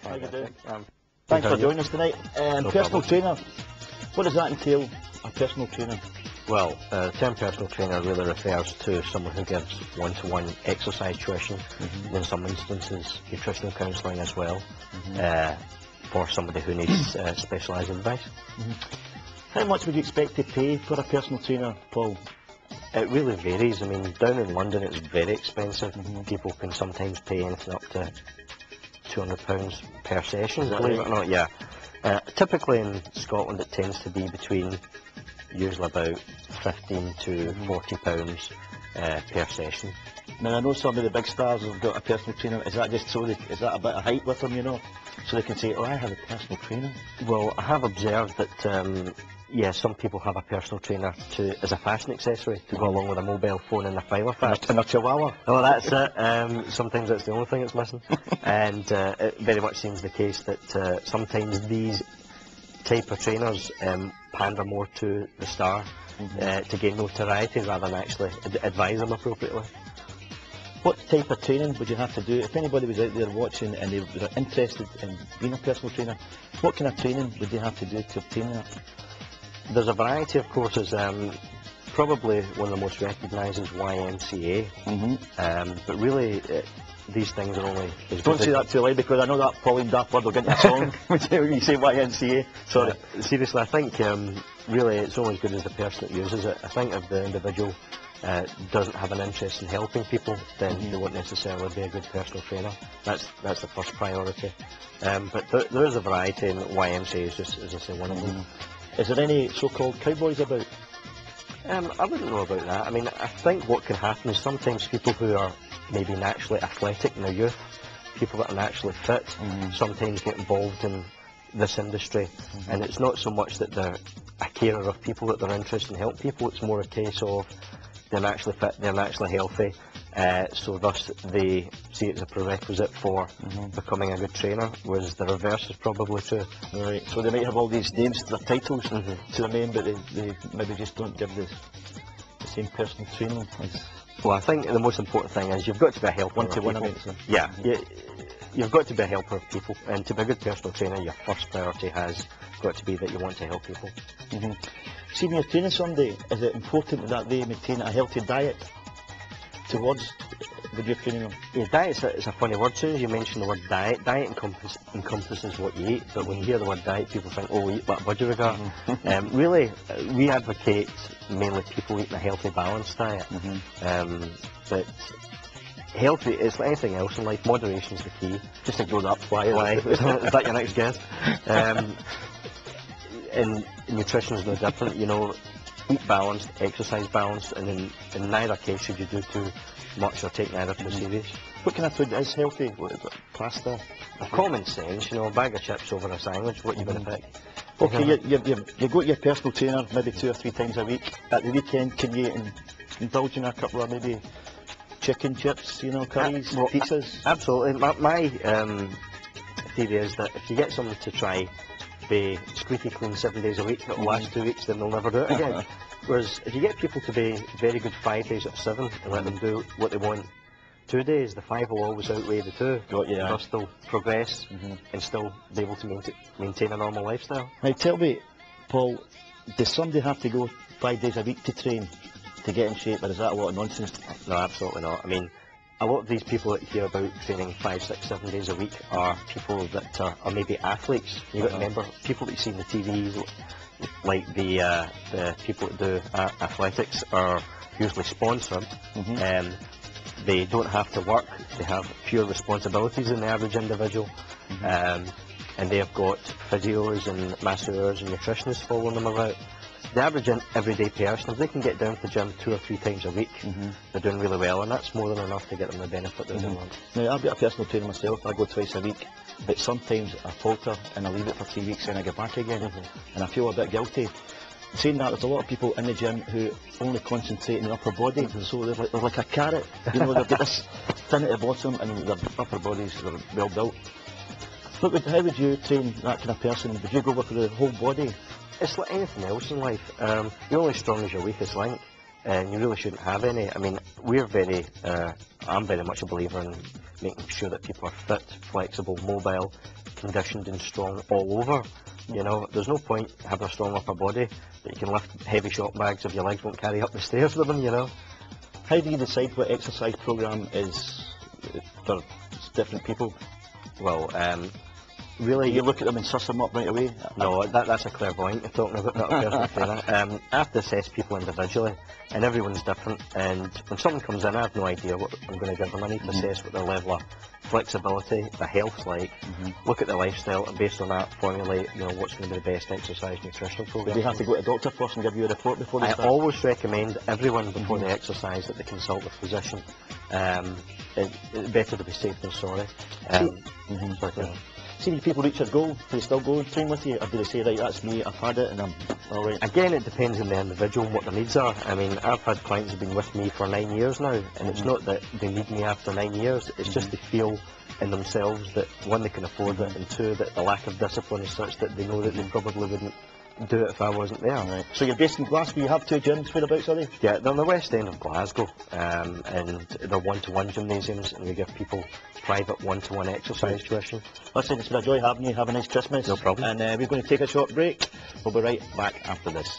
How you doing? Thanks for joining us tonight. No Personal problem. trainer, what does that entail, a personal trainer? Well, the term personal trainer really refers to someone who gives one-to-one exercise tuition, in some instances nutritional counselling as well, for somebody who needs specialised advice. How much would you expect to pay for a personal trainer, Paul? It really varies. I mean, down in London it's very expensive. People can sometimes pay anything up to £200 per session, Is that believe right? it or not, yeah. Typically in Scotland it tends to be between usually about £15 to £40 per session. Now I know some of the big stars have got a personal trainer. Is that just so is that a bit of hype with them, you know? So they can say, oh, I have a personal trainer. Well, I have observed that yeah, some people have a personal trainer as a fashion accessory to go along with a mobile phone and a filer fax. And a chihuahua. Oh, that's it. Sometimes that's the only thing that's missing. And it very much seems the case that sometimes these type of trainers pander more to the star to gain notoriety rather than actually advise them appropriately. What type of training would you have to do? If anybody was out there watching and they were interested in being a personal trainer, what kind of training would they have to do to obtain that? There's a variety of courses. Probably one of the most recognised is YMCA. But really, these things are only... Don't say that too loud because I know that Pauline Daft word will get in a song when you say YMCA. Sorry. Seriously, I think really it's only as good as the person that uses it. I think if the individual doesn't have an interest in helping people, then they won't necessarily be a good personal trainer. That's the first priority. But there is a variety, and YMCA is just, as I say, one of them. Is there any so-called cowboys about? I wouldn't know about that. I mean, I think what can happen is sometimes people who are maybe naturally athletic in their youth, people that are naturally fit, sometimes get involved in this industry, and it's not so much that they're a carer of people, that they're interested in helping people. It's more a case of they're naturally fit, they're naturally healthy, so thus they see it as a prerequisite for becoming a good trainer, whereas the reverse is probably true. Right, so they might have all these names, their titles to the name, but they maybe just don't give the same personal training as... Well, I think the most important thing is you've got to be a helper of One-to-one, I people. mean. Yeah, you've got to be a helper of people, and to be a good personal trainer, your first priority has got to be that you want to help people. See, when you're training somebody, is it important that they maintain a healthy diet towards when you're training them? Yeah, diet's a funny word. As soon as you mention the word diet, diet encompasses what you eat, but when you hear the word diet, people think, oh, we eat like budgerigar. Really, we advocate mainly people eating a healthy, balanced diet. But healthy, it's like anything else in life, moderation's the key. Just ignore that fly. Is that your next guess? And nutrition is no different, you know. Eat balanced, exercise balanced, and in neither case should you do too much or take neither too serious. What kind of food is healthy? What is it? Pasta? Common sense, you know, a bag of chips over a sandwich, what are you going to pick? Okay, you go to your personal trainer maybe 2 or 3 times a week. At the weekend, can you indulge in a couple of maybe chicken chips, you know, curries, pizzas? Absolutely. My theory is that if you get someone to try be squeaky clean 7 days a week, it'll last 2 weeks, then they'll never do it again. Whereas if you get people to be very good 5 days out of 7 and let them do what they want 2 days, the 5 will always outweigh the 2. They'll still progress and still be able to maintain a normal lifestyle. Now tell me, Paul, does somebody have to go 5 days a week to train to get in shape, or is that a lot of nonsense? No, absolutely not. I mean, a lot of these people that hear about training 5, 6, 7 days a week are people that are maybe athletes. You've got to remember, people that you see in the TV, like the people that do athletics, are usually sponsored. They don't have to work, they have fewer responsibilities than the average individual, and they have got physios and masseurs and nutritionists following them about. The average everyday person, if they can get down to the gym 2 or 3 times a week, they're doing really well, and that's more than enough to get them the benefit that they want. Now, I've got a personal trainer myself. I go twice a week, but sometimes I falter and I leave it for 3 weeks and I get back again, and I feel a bit guilty. Saying that, there's a lot of people in the gym who only concentrate on the upper body, so they're like a carrot, you know, they've got this thin at the bottom and their upper bodies are well built. How would you train that kind of person? Would you go for the whole body? It's like anything else in life. You're only strong as your weakest link, and you really shouldn't have any. I mean, I'm very much a believer in making sure that people are fit, flexible, mobile, conditioned and strong all over. You know, there's no point having a strong upper body that you can lift heavy shop bags if your legs won't carry up the stairs with them, you know. How do you decide what exercise programme is for different people? Well, really, Do you look at them and suss them up right away? no, that's a clairvoyant you're talking about, not a personal trainer. I have to assess people individually, and everyone's different, and when someone comes in, I have no idea what I'm going to give them. I need to assess what their level of flexibility, their health's like, look at their lifestyle, and based on that, formulate, you know, what's going to be the best exercise nutritional program. Do you have to go to a doctor first and give you a report before they I start? always recommend everyone before they exercise that they consult a physician. It's better to be safe than sorry. But, you know, See, when people reach their goal, do they still go and train with you, or do they say, right, that's me, I've had it, and I'm all right? again, it depends on the individual and what their needs are. I mean, I've had clients who've been with me for 9 years now, and it's not that they need me after 9 years, it's just they feel in themselves that, one, they can afford it, and two, that the lack of discipline is such that they know that they probably wouldn't do it if I wasn't there. Right. So you're based in Glasgow, you have 2 gyms, whereabouts are they? Yeah, they're on the west end of Glasgow, and they're one-to-one gymnasiums, and we give people private one-to-one exercise tuition. Listen, it's been a joy having you, have a nice Christmas. No problem. And we're going to take a short break, we'll be right back after this.